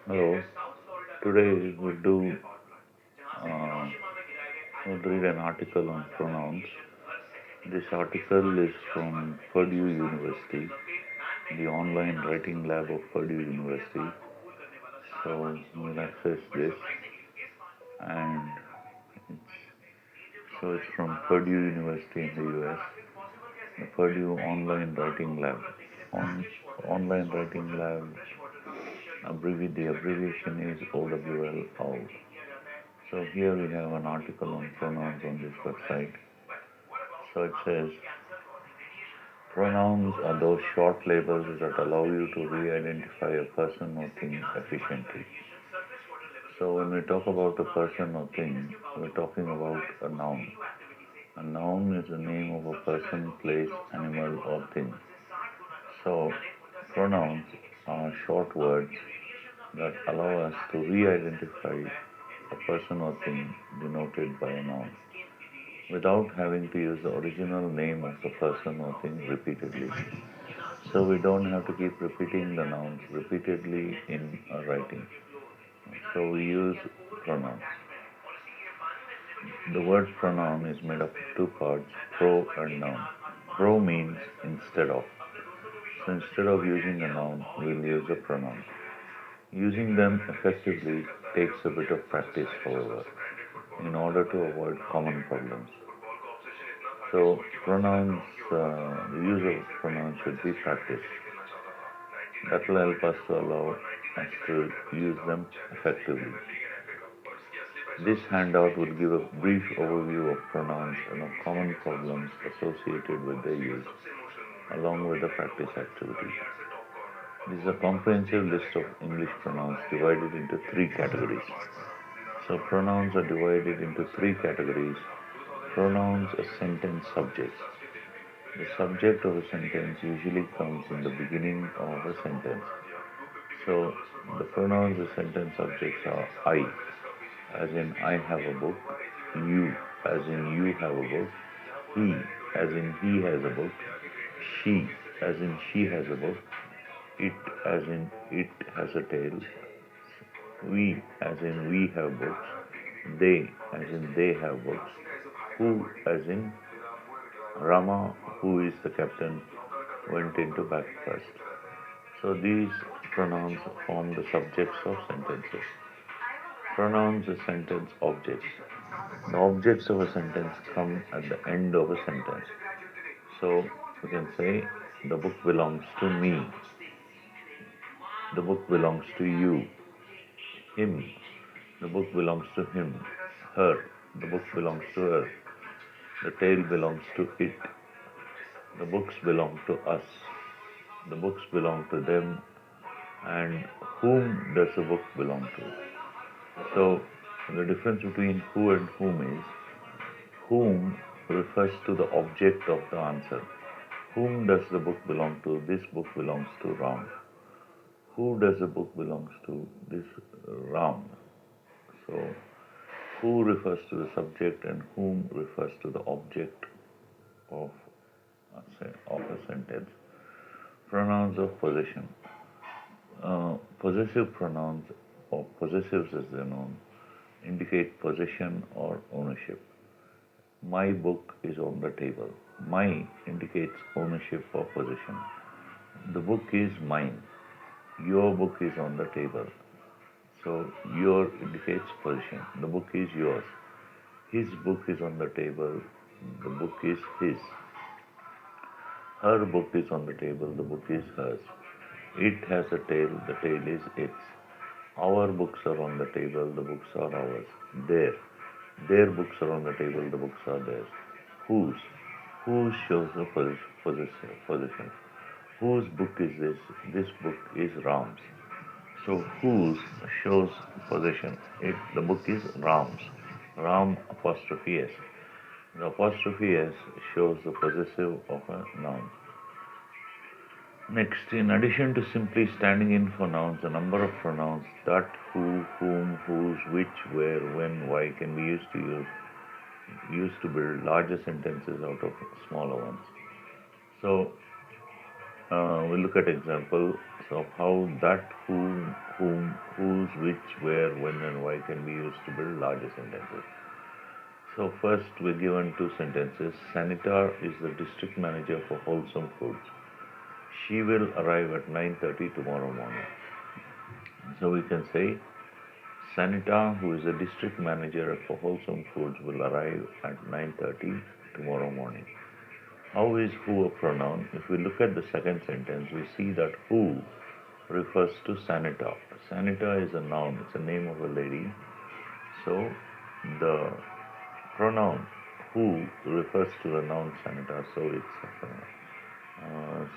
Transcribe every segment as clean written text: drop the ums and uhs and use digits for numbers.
Hello. Today uh, we'll read an article on pronouns. This article is from Purdue University, the online writing lab of Purdue University. So we'll access this, and it's from Purdue University in the U.S. The Purdue Online Writing Lab. Online Writing Lab. The abbreviation is OWL. So here we have an article on pronouns on this website. So it says, pronouns are those short labels that allow you to re-identify a person or thing efficiently. So when we talk about a person or thing, we're talking about a noun. A noun is the name of a person, place, animal, or thing. So pronouns are short words that allow us to re-identify a person or thing denoted by a noun, without having to use the original name of the person or thing repeatedly. So we don't have to keep repeating the nouns repeatedly in our writing. So we use pronouns. The word pronoun is made up of two parts, pro and noun. Pro means instead of. So instead of using a noun, we'll use a pronoun. Using them effectively takes a bit of practice, however, in order to avoid common problems. So the use of pronouns should be practiced. That will help us to allow us to use them effectively. This handout will give a brief overview of pronouns and of common problems associated with their use, along with the practice activities. This is a comprehensive list of English pronouns divided into three categories. So pronouns are divided into three categories. Pronouns as sentence subjects. The subject of a sentence usually comes in the beginning of a sentence. So the pronouns as sentence subjects are I, as in I have a book, you, as in you have a book, he, as in he has a book, she, as in she has a book, it, as in it has a tail, we, as in we have books, they, as in they have books, who, as in Rama, who is the captain, went into breakfast. So these pronouns form the subjects of sentences. Pronouns are sentence objects. The objects of a sentence come at the end of a sentence. So we can say, the book belongs to me. The book belongs to you. Him. The book belongs to him. Her. The book belongs to her. The tail belongs to it. The books belong to us. The books belong to them. And whom does the book belong to? So the difference between who and whom is, whom refers to the object of the answer. Whom does the book belong to? This book belongs to Ram. Who does the book belongs to? This Ram. So who refers to the subject and whom refers to the object of a sentence. Pronouns of possession. Possessive pronouns, or possessives as they're known, indicate possession or ownership. My book is on the table. My indicates ownership or possession. The book is mine. Your book is on the table. So your indicates possession. The book is yours. His book is on the table. The book is his. Her book is on the table. The book is hers. It has a tail. The tail is its. Our books are on the table. The books are ours. Their books are on the table. The books are theirs. Whose. Whose shows the possession. Whose book is this? This book is Ram's. So whose shows possession. The book is Ram's. Ram apostrophe S. The apostrophe S shows the possessive of a noun. Next, in addition to simply standing in for nouns, a number of pronouns that, who, whom, whose, which, where, when, why can be used to build larger sentences out of smaller ones. So we'll look at examples of how that, whom, whom, whose, which, where, when, and why can be used to build larger sentences. So first we're given two sentences. Sanita is the district manager for Wholesome Foods. She will arrive at 9:30 tomorrow morning. So we can say Sanita, who is the district manager for Wholesome Foods, will arrive at 9:30 tomorrow morning. How is who a pronoun? If we look at the second sentence, we see that who refers to Sanita. Sanita is a noun, it's a name of a lady. So the pronoun who refers to the noun Sanita. So it's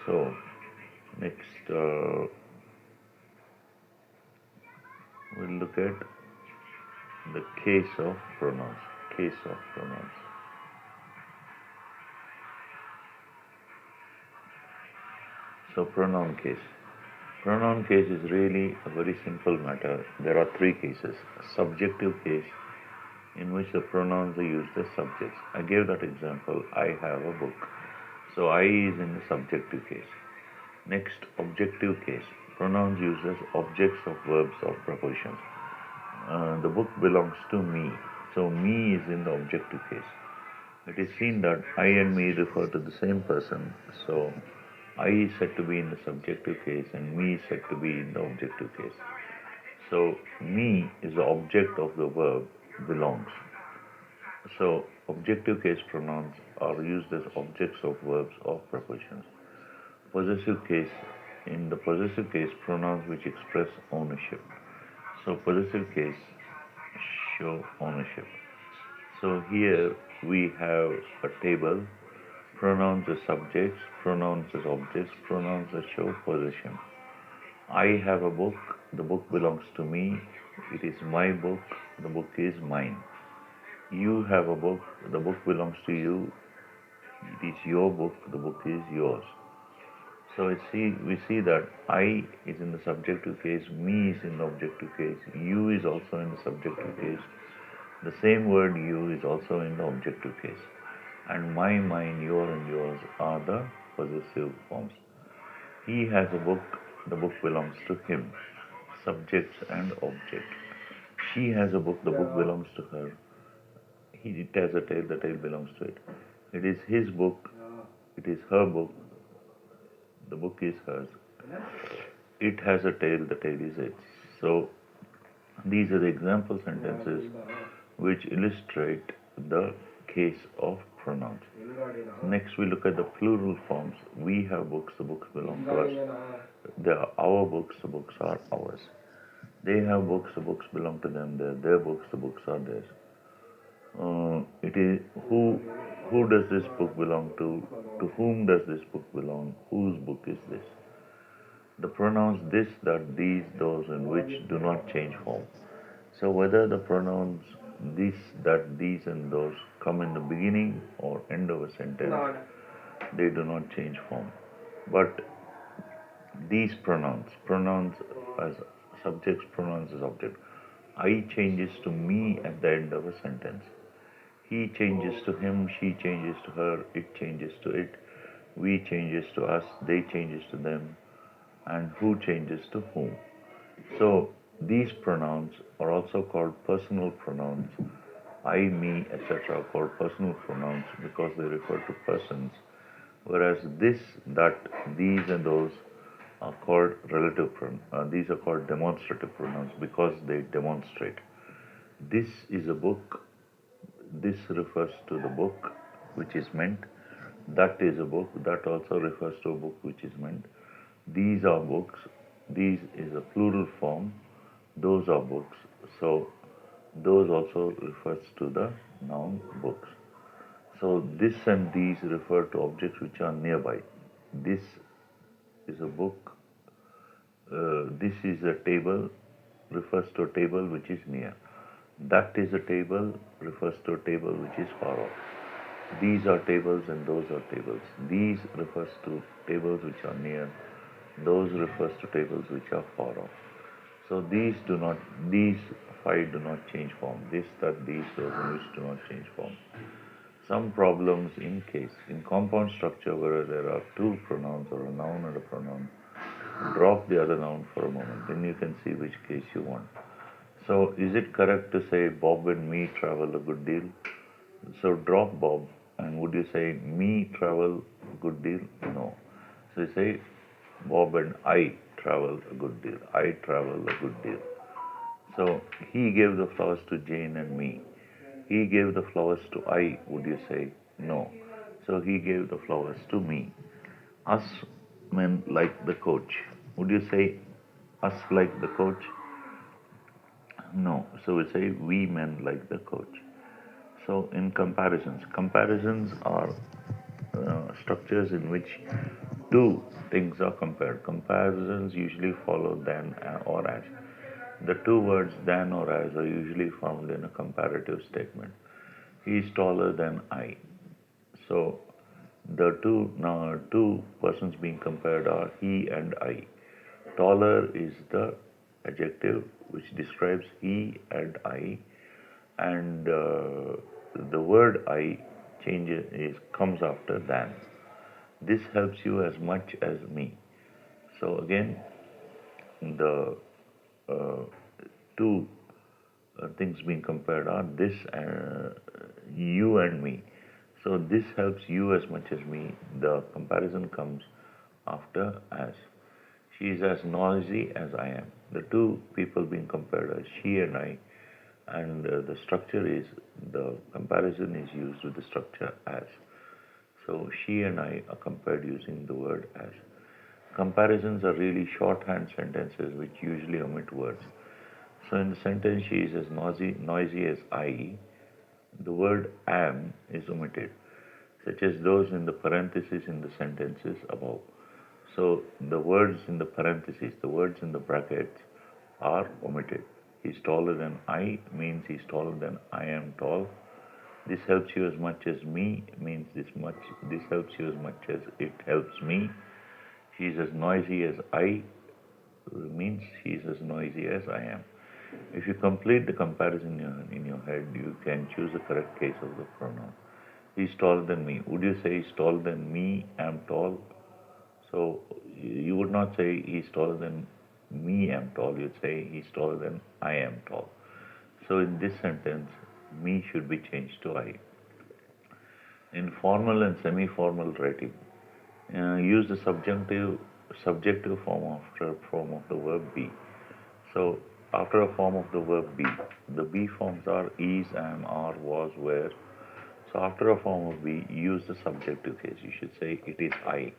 so next we'll look at the case of pronouns. Case of pronouns. So pronoun case. Pronoun case is really a very simple matter. There are three cases. A subjective case in which the pronouns are used as subjects. I gave that example. I have a book. So I is in the subjective case. Next, objective case. Pronouns used as objects of verbs or prepositions. The book belongs to me. So me is in the objective case. It is seen that I and me refer to the same person. So I is said to be in the subjective case and me is said to be in the objective case. So me is the object of the verb belongs. So objective case pronouns are used as objects of verbs or prepositions. Possessive case. In the possessive case, pronouns which express ownership. So possessive case show ownership. So here we have a table. Pronouns as subjects, pronouns as objects, pronouns that show possession. I have a book, the book belongs to me, it is my book, the book is mine. You have a book, the book belongs to you, it is your book, the book is yours. So we see that I is in the subjective case, me is in the objective case, you is also in the subjective case. The same word you is also in the objective case. And my, mine, your, and yours are the possessive forms. He has a book, the book belongs to him. Subjects and object. She has a book, the book belongs to her. It has a tail, the tail belongs to it. It is his book, it is her book, the book is hers. It has a tail, the tail is its. So these are the example sentences which illustrate the case of pronouns. Next we look at the plural forms. We have books, the books belong to us. They are our books, the books are ours. They have books, the books belong to them. They are their books, the books are theirs. It is who does this book belong to? To whom does this book belong? Whose book is this? The pronouns this, that, these, those, and which do not change form. So whether the pronouns this, that, these, and those come in the beginning or end of a sentence, they do not change form. But these pronouns as subjects, pronouns as object. I changes to me at the end of a sentence. He changes to him, she changes to her, it changes to it, we changes to us, they changes to them, and who changes to whom. So these pronouns are also called personal pronouns. I, me, etc. are called personal pronouns because they refer to persons, whereas this, that, these, and those are called relative pronouns. These are called demonstrative pronouns because they demonstrate. This is a book. This refers to the book which is meant. That is a book. That also refers to a book which is meant. These are books. These is a plural form. Those are books. So those also refers to the noun books. So this and these refer to objects which are nearby. This is a book. This is a table, refers to a table which is near. That is a table, refers to a table which is far off. These are tables and those are tables. These refers to tables which are near. Those refers to tables which are far off. So these five do not change form. This, that, these, those, and which do not change form. Some problems in case. In compound structure where there are two pronouns or a noun and a pronoun, drop the other noun for a moment. Then you can see which case you want. So, is it correct to say Bob and me travel a good deal? So, drop Bob, and would you say me travel a good deal? No. So, you say Bob and I travel a good deal. I travel a good deal. So, he gave the flowers to Jane and me. He gave the flowers to I, would you say? No. So, he gave the flowers to me. Us men like the coach. Would you say us like the coach? No. So we say we men like the coach. So in comparisons are structures in which two things are compared. Comparisons usually follow than or as. The two words than or as are usually found in a comparative statement. He is taller than I. So the two persons being compared are he and I. Taller is the adjective which describes he and I, and the word I comes after than. This helps you as much as me. So again, the uh, two things being compared are this you and me. So this helps you as much as me. The comparison comes after as. She is as noisy as I am. The two people being compared are she and I, and the structure is the comparison is used with the structure as. So she and I are compared using the word as. Comparisons are really shorthand sentences which usually omit words. So in the sentence she is as noisy as I, the word am is omitted, such as those in the parentheses in the sentences above. So the words in the parentheses, the words in the brackets are omitted. He's taller than I means he's taller than I am tall. This helps you as much as me means this helps you as much as it helps me. She's as noisy as I means she's as noisy as I am. If you complete the comparison in your head, you can choose the correct case of the pronoun. He's taller than me. Would you say he's taller than me? I'm tall. So you would not say he's taller than me, I'm tall. You'd say he's taller than I am tall. So in this sentence, me should be changed to I. In formal and semi-formal writing, use the subjective form after a form of the verb be. So after a form of the verb be, the be forms are is, am, are, was, were. So after a form of be, use the subjective case. You should say it is I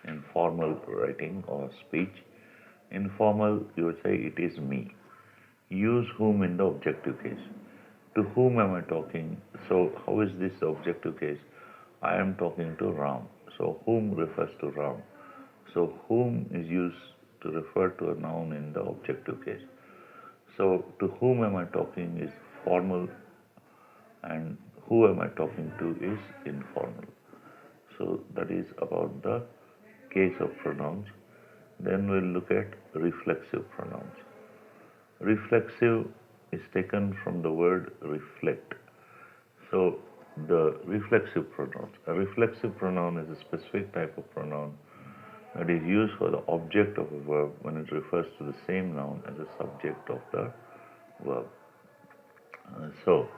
in formal writing or speech. Informal, you would say it is me. Use whom in the objective case. To whom am I talking? So how is this the objective case? I am talking to Ram. So whom refers to Ram. So whom is used to refer to a noun in the objective case. So to whom am I talking is formal, and who am I talking to is informal. So that is about the case of pronouns. Then we'll look at reflexive pronouns. Reflexive is taken from the word reflect. So the reflexive pronouns. A reflexive pronoun is a specific type of pronoun that is used for the object of a verb when it refers to the same noun as the subject of the verb. So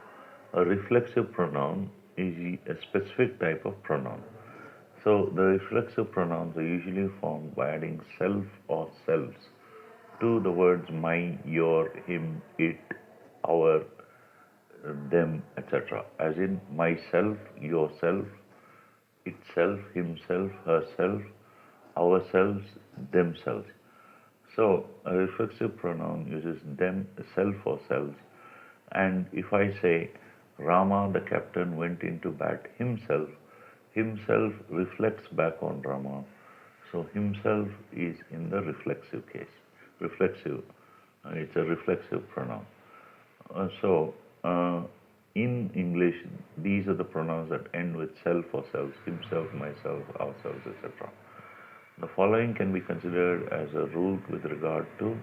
a reflexive pronoun is a specific type of pronoun. So the reflexive pronouns are usually formed by adding self or selves to the words my, your, him, it, our, them, etc. As in myself, yourself, itself, himself, herself, ourselves, themselves. So a reflexive pronoun uses them, self or selves. And if I say Rama the captain went into bat himself, himself reflects back on Rama. So himself is in the reflexive case. Reflexive. It's a reflexive pronoun. So in English, these are the pronouns that end with self or selves, himself, myself, ourselves, etc. The following can be considered as a rule with regard to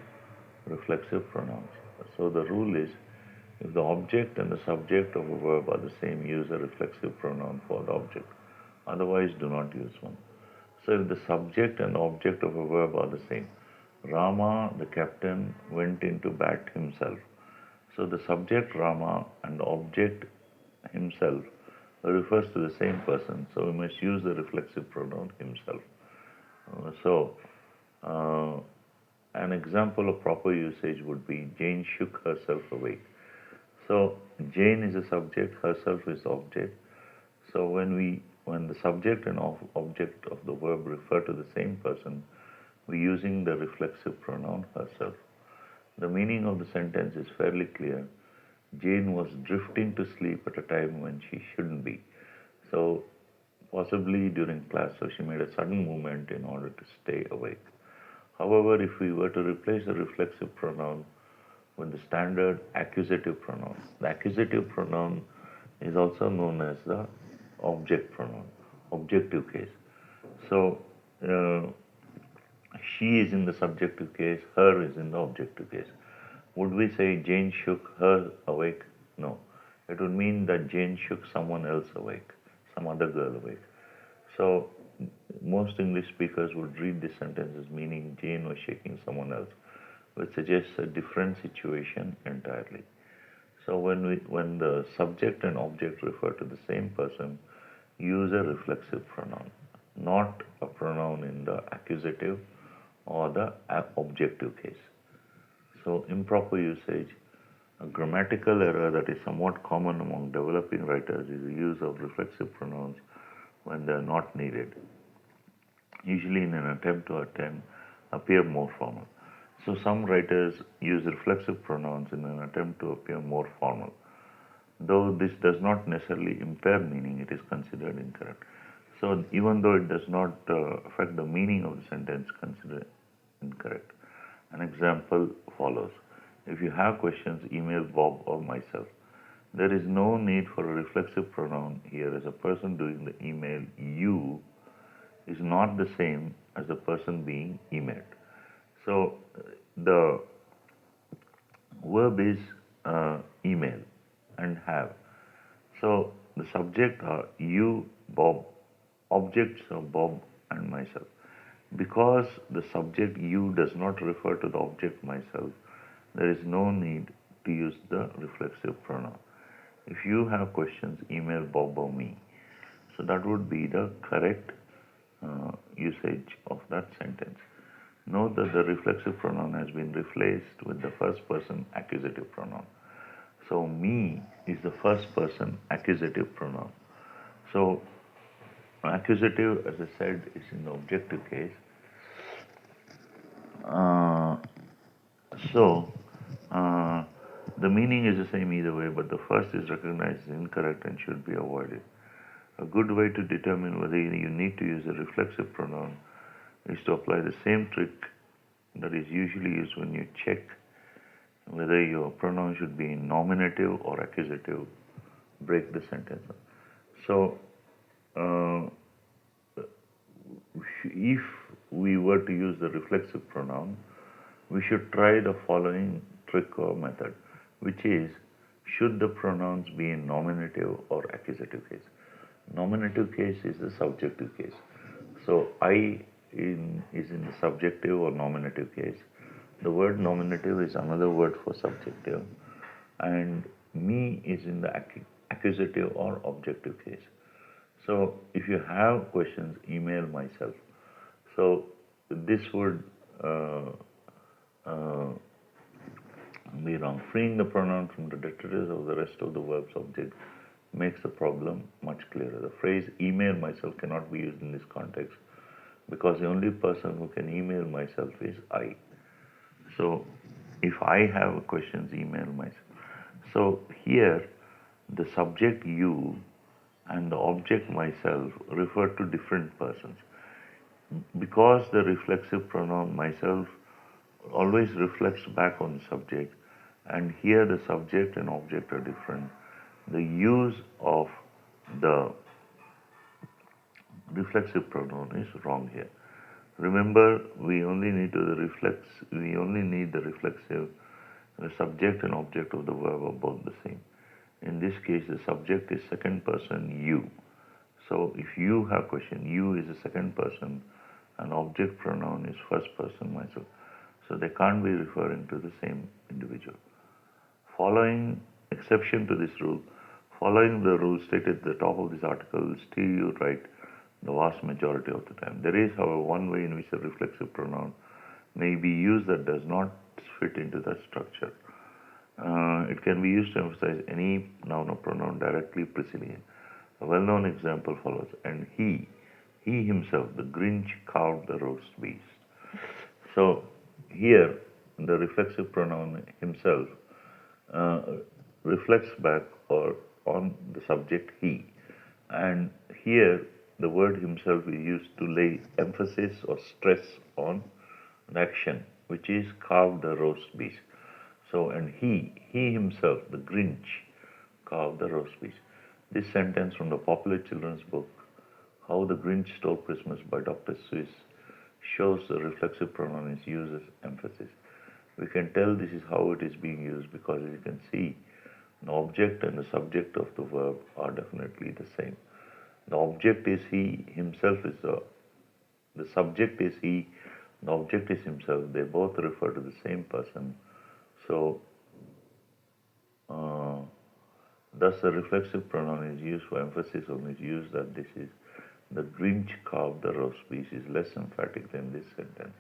reflexive pronouns. So the rule is if the object and the subject of a verb are the same, use a reflexive pronoun for the object. Otherwise, do not use one. So if the subject and the object of a verb are the same, Rama, the captain, went into bat himself. So the subject Rama and the object himself refers to the same person. So we must use the reflexive pronoun himself. So an example of proper usage would be Jane shook herself awake. So Jane is a subject, herself is the object. So when the subject and object of the verb refer to the same person, we're using the reflexive pronoun herself. The meaning of the sentence is fairly clear. Jane was drifting to sleep at a time when she shouldn't be. So possibly during class, so she made a sudden movement in order to stay awake. However, if we were to replace the reflexive pronoun with the standard accusative pronoun, the accusative pronoun is also known as the object pronoun, objective case. So, she is in the subjective case, her is in the objective case. Would we say Jane shook her awake? No. It would mean that Jane shook someone else awake, some other girl awake. So, most English speakers would read this sentence as meaning Jane was shaking someone else, which suggests a different situation entirely. So when the subject and object refer to the same person, use a reflexive pronoun, not a pronoun in the accusative or the objective case. So improper usage, a grammatical error that is somewhat common among developing writers is the use of reflexive pronouns when they are not needed, usually in an attempt to appear more formal. So some writers use reflexive pronouns in an attempt to appear more formal. Though this does not necessarily impair meaning, it is considered incorrect. So even though it does not affect the meaning of the sentence, consider incorrect. An example follows. If you have questions, email Bob or myself. There is no need for a reflexive pronoun here, as a person doing the email, you, is not the same as the person being emailed. So the verb is email and have. So the subject are you, Bob, objects are Bob and myself. Because the subject you does not refer to the object myself, there is no need to use the reflexive pronoun. If you have questions, email Bob or me. So that would be the correct usage of that sentence. Note that the reflexive pronoun has been replaced with the first person accusative pronoun. So me is the first person accusative pronoun. So accusative, as I said, is in the objective case. Uh, so the meaning is the same either way, but the first is recognized as incorrect and should be avoided. A good way to determine whether you need to use a reflexive pronoun is to apply the same trick that is usually used when you check whether your pronoun should be nominative or accusative. Break the sentence. So, if we were to use the reflexive pronoun, we should try the following trick or method, which is, should the pronouns be in nominative or accusative case? Nominative case is the subjective case. So I is in the subjective or nominative case. The word nominative is another word for subjective, and me is in the accusative or objective case. So if you have questions, email myself. So this would be wrong. Freeing the pronoun from the detritus of the rest of the verb subject makes the problem much clearer. The phrase email myself cannot be used in this context because the only person who can email myself is I. So if I have questions, email myself. So here the subject you and the object myself refer to different persons. Because the reflexive pronoun myself always reflects back on the subject, and here the subject and object are different, the use of the reflexive pronoun is wrong here. Remember, we only need the reflexive. The subject and object of the verb are both the same. In this case, the subject is second person you. So if you have question, you is the second person, and object pronoun is first person myself. So they can't be referring to the same individual. Following exception to this rule, following the rule stated at the top of this article will steer you right the vast majority of the time. There is, however, one way in which a reflexive pronoun may be used that does not fit into that structure. It can be used to emphasize any noun or pronoun directly preceding it. A well-known example follows, and he himself, the Grinch, carved the roast beast. So here, the reflexive pronoun himself uh, reflects back or on the subject he, and here the word himself is used to lay emphasis or stress on an action, which is carve the roast beef. So, and he himself, the Grinch, carved the roast beef. This sentence from the popular children's book, How the Grinch Stole Christmas by Dr. Seuss, shows the reflexive pronoun is used as emphasis. We can tell this is how it is being used because, as you can see, the object and the subject of the verb are definitely the same. The object is he, himself is the subject is he, the object is himself. They both refer to the same person. So, uh, thus the reflexive pronoun is used for emphasis on its use that this is the Grinch carved the roast beef is less emphatic than this sentence.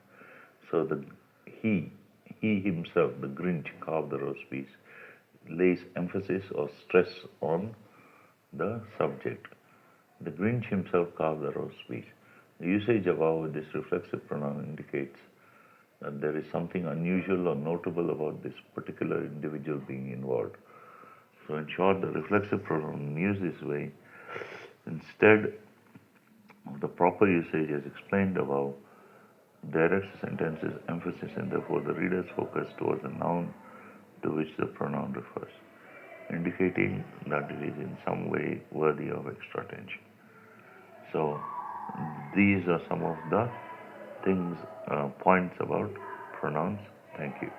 So the he he himself, the Grinch carved the roast beef, lays emphasis or stress on the subject. The Grinch himself carved the roast beef. The usage above with this reflexive pronoun indicates that there is something unusual or notable about this particular individual being involved. So, in short, the reflexive pronoun used this way, instead of the proper usage as explained above, directs the sentence's emphasis and therefore the reader's focus towards the noun to which the pronoun refers, indicating that it is in some way worthy of extra attention. So, these are some of the things, points about pronouns. Thank you.